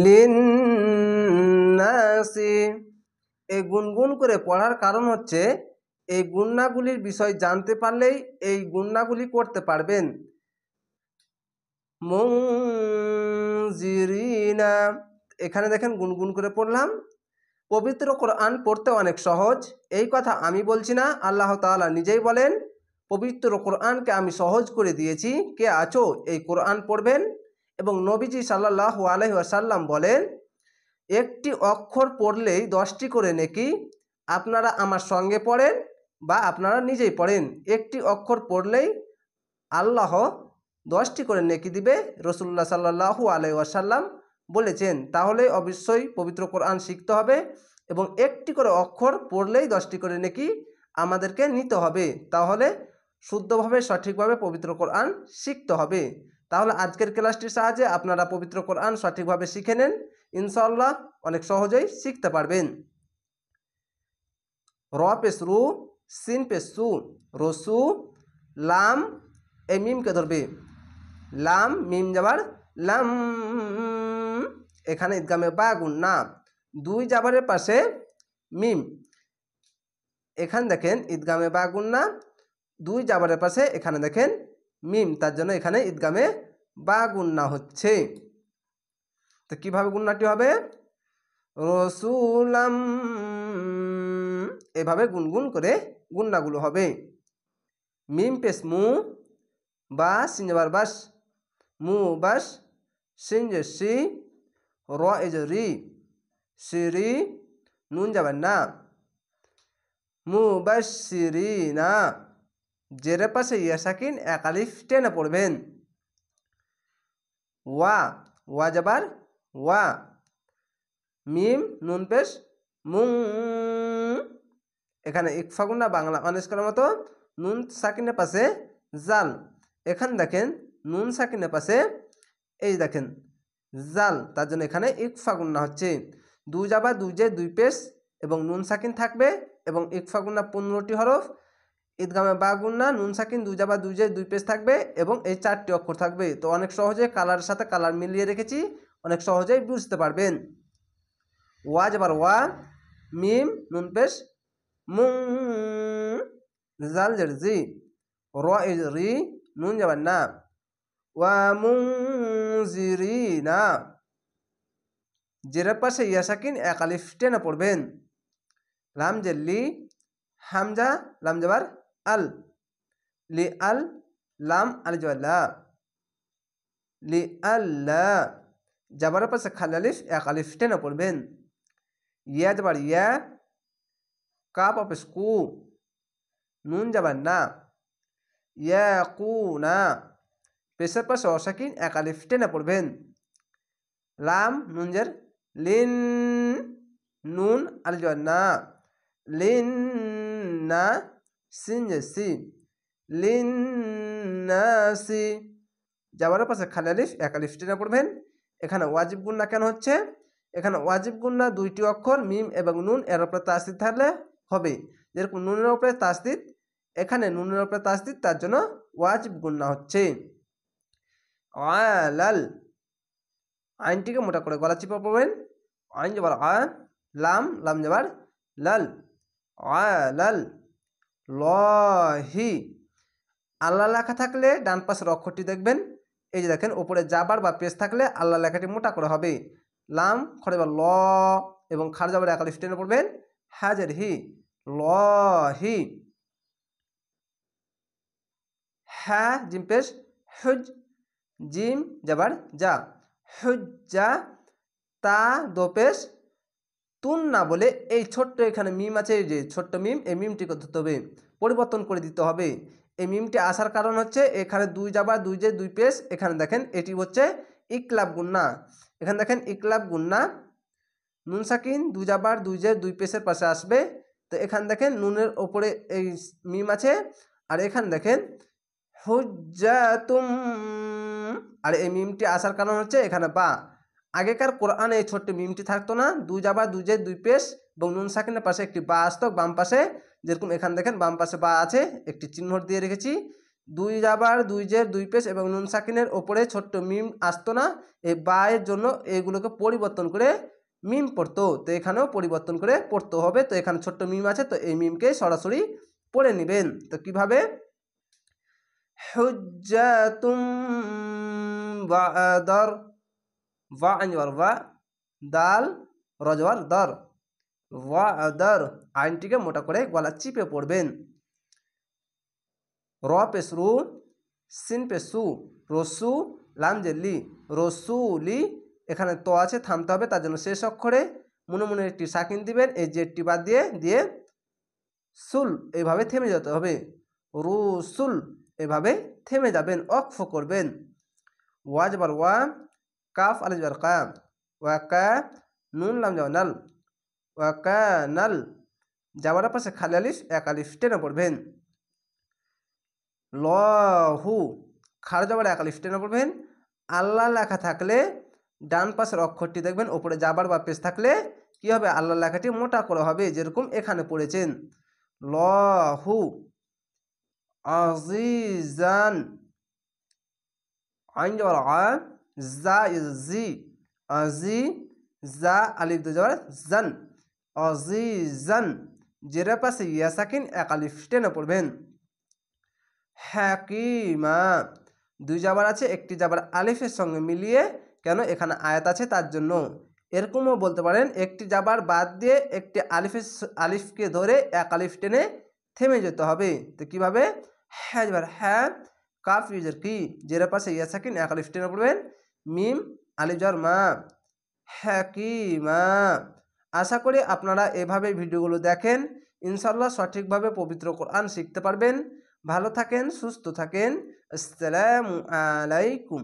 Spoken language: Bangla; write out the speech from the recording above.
লিন্নাসি। এই গুনগুন করে পড়ার কারণ হচ্ছে এই গুণনাগুলির বিষয় জানতে পারলেই এই গুণনাগুলি করতে পারবেন। মুনজিরিনা, এখানে দেখেন গুনগুন করে পড়লাম। পবিত্র কোরআন পড়তে অনেক সহজ, এই কথা আমি বলছি না, আল্লাহ তাআলা নিজেই বলেন পবিত্র কোরআনকে আমি সহজ করে দিয়েছি, কে আছো এই কোরআন পড়বেন। এবং নবীজি সাল্লাল্লাহু আলাইহি ওয়াসাল্লাম বলেন একটি অক্ষর পড়লেই 10টি করে নেকি। আপনারা আমার সঙ্গে পড়েন বা আপনারা নিজেই পড়েন, একটি অক্ষর পড়লেই আল্লাহ 10টি করে নেকি দিবে, রাসূলুল্লাহ সাল্লাল্লাহু আলাইহি ওয়াসাল্লাম বলেছেন। তাহলে অবশ্যই পবিত্র কোরআন শিখতে হবে এবং একটি করে অক্ষর পড়লেই 10টি করে নেকি আমাদেরকে নিতে হবে। তাহলে শুদ্ধভাবে সঠিকভাবে পবিত্র কোরআন শিখতে হবে। তাহলে আজকের ক্লাসটির সাহায্যে আপনারা পবিত্র কোরআন সঠিকভাবে শিখে নেন, ইনশাআল্লাহ অনেক সহজেই শিখতে পারবেন। র পেশ রু, সিন পেশ সু, রসু, লাম এই মিমকে ধরবে, লাম মিম যাবার লাম, এখানে ঈদগামে বা গুন্না, দুই জাবারের পাশে মিম, এখানে দেখেন ঈদগামে বা গুন্না, দুই জাবারের পাশে এখানে দেখেন মিম, তার জন্য এখানে ঈদগামে বা গুন্না হচ্ছে। তো কিভাবে গুন্নাটি হবে, রসুলাম, এভাবে গুনগুন করে গুন্নাগুলো হবে। মিম পেশ মু, বা সিনজাবার বাস, মু বাস, সিনজে সি, র এজ রি, সিরি, নুন যাবেন না, মু বাস সিরি না, জেরের পাশে ইয়া সাকিন এক আলিফ টেনে পড়বেন। ওয়া, ওয়া যাবার ওয়া, মিম নুন পেশ মুং, এখানে ইকফা গুন্না বাংলা অনেস করার মতো, নুন সাকিনের পাশে জাল, এখানে দেখেন নুন সাকিনের পাশে এই দেখেন জাল, তার জন্য এখানে ইকফা গুন্না হচ্ছে। দুই জাবা দুই জে দুই পেশ এবং নুন সাকিন থাকবে এবং ইকফা গুন্না 15টি হরফ, ঈদগামে বা গুন্না নুন সাকিন দুই জাবা দুই জে দুই পেশ থাকবে এবং এই 4টি অক্ষর থাকবে। তো অনেক সহজে কালারের সাথে কালার মিলিয়ে রেখেছি, অনেক সহজেই বুঝতে পারবেন। ওয়া যাবার ওয়া, মিম নুন পেশ মুং, জাল জের জি, র এজ রি, নুন যাবার না, ওয়া মুনজিরিনা, জেরের পাশে ইয়া সাকিন এক আলিফ টেনে পড়বেন। লাম জের লি, হামজা লাম যাবার আল, লি আল, লাম আল যাবার লা, লি আল্লা, যাবার পাশে খালি আলিফ এক আলিফ টেনে পড়বেন। ইয়া যাবার ইয়া, কাপ অফিস কু, নুন যাবার না, ইয়া কু না, পেশের পাশে অসাকিন এক আলিফ টেনে পড়বেন। লাম নুন জের লিন, নুন আল যাবার না, লিন না, সিন জে সি, লিন না সি, যাবার পাশে খালি আলিফ এক আলিফ টেনে পড়বেন। এখানে ওয়াজিব গুন্না কেন হচ্ছে, এখানে ওয়াজিব গুন্না দুইটি অক্ষর মিম এবং নুন এর উপরে তাসদিদ থাকলে হবে, যেরকম নুনের উপরে তাসদিদ, এখানে নুনের উপরে তাসদিদ, তার জন্য ওয়াজিব গুন্না হচ্ছে। আলাল, আইনটিকে মোটা করে গলা চিপা পড়বেন, আইন যাবার আ, লাম লাম যাবার লাল, আলাল লহি, আল্লাহ লেখা থাকলে ডান পাশের অক্ষরটি দেখবেন, এই যে দেখেন ওপরে জাবার বা পেশ থাকলে আল্লাহ লেখাটি মোটা করে হবে। লাম খড়ে বা ল এবং খার যাবার এক আলিফ টেনে পড়বেন, হাজের হি, লহি, হ্যা জিম পেশ হুজ, জিম যাবার যা, হুজ্জা, তা দো পেশ তুন না বলে এই ছোট্ট এখানে মিম আছে, এই যে ছোট্ট মিম, এই মিমটিকে ধরতে হবে, পরিবর্তন করে দিতে হবে। এই মিমটি আসার কারণ হচ্ছে এখানে দুই জাবা দুই জে দুই পেশ, এখানে দেখেন এটি হচ্ছে ইকলাব গুন্না, এখানে দেখেন ইকলাব গুন্না, নুন সাকিন দুই জাবার দুই জে দুই পেশের পাশে আসবে। তো এখানে দেখেন নুনের ওপরে এই মিম আছে, আর এখানে দেখেন হুজ্জাতুম, আর এই মিমটি আসার কারণ হচ্ছে এখানে বা, আগেকার কোরআনে এই ছোট্ট মিমটি থাকতো না, দুই জাবা দুই জে দুই পেশ এবং নুন সাকিনের পাশে একটি বা আসতো বাম পাশে, যেরকম এখানে দেখেন বাম পাশে বা আছে, একটি চিহ্ন দিয়ে রেখেছি, দুই জাবার, দুই জের, দুই পেশ এবং নুন সাকিনের ওপরে ছোট্ট মিম আসতো না, এই বায়ের জন্য এইগুলোকে পরিবর্তন করে মিম পড়তো। তো এখানেও পরিবর্তন করে পড়তে হবে। তো এখানে ছোট্ট মিম আছে, তো এই মিমকে সরাসরি পড়ে নেবেন। তো কিভাবে? হুজ্জাতুম বা'দার, ওয়া আইনবার ওয়া, দাল রজওয়ার দর, ওয়াদার, আইনটিকে মোটা করে গলা চিপে পড়বেন। র পেশ রু, সিন পেশ সু, রসু, লাম জেলি, রসুলি। এখানে তো আছে, থামতে হবে, তার জন্য শেষ অক্ষরে মনে মনে একটি সাকিন দিবেন, এই জেডটি বাদ দিয়ে দিয়ে সুল, এইভাবে থেমে যেতে হবে। রুসুল, এভাবে থেমে যাবেন, অক্ফ করবেন। ওয়া জবর ওয়া, কাফ আলিফ জবর কা, ওয়া কা, নুন লাম জবর নাল, ওয়া কা নাল, যাবার পাশে খালি আলিফ, এক আলিফ টেনে পড়বেন। লহু, খার যাবার এক আলিফ টেনে পড়বেন। আল্লাহ লেখা থাকলে ডান পাশের অক্ষরটি দেখবেন ওপরে যাবার বা পেশ থাকলে কি হবে? আল্লাহ লেখাটি মোটা করা হবে, যেরকম এখানে পড়েছেন। লহু আজিজান, আইন যাবার আ, জা জি, আজি, জা আলিফ দু যাবার জান, আজিজান, জেরা পাশে ইয়া সাকিন, এক আলিফ টেনে পড়বেন। হাকিমা, দুই জাবার আছে, একটি জাবার আলিফের সঙ্গে মিলিয়ে, কেন? এখানে আয়াত আছে তার জন্য। এরকমও বলতে পারেন, একটি জাবার বাদ দিয়ে একটি আলিফকে ধরে এক আলিফ টেনে থেমে যেতে হবে। তো কিভাবে? হ্যাঁ যাবার হ্যাঁ, কাফ ইউজার কি, জেরা পাশে ইয়া সাকিন, এক আলিফ টেনে পড়বেন। মিম আলিফ যার মা, হাকিমা। আশা করি আপনারা এভাবে ভিডিওগুলো দেখেন, ইনশাল্লাহ সঠিকভাবে পবিত্র কোরআন শিখতে পারবেন। ভালো থাকেন, সুস্থ থাকেন। আসসালামু আলাইকুম।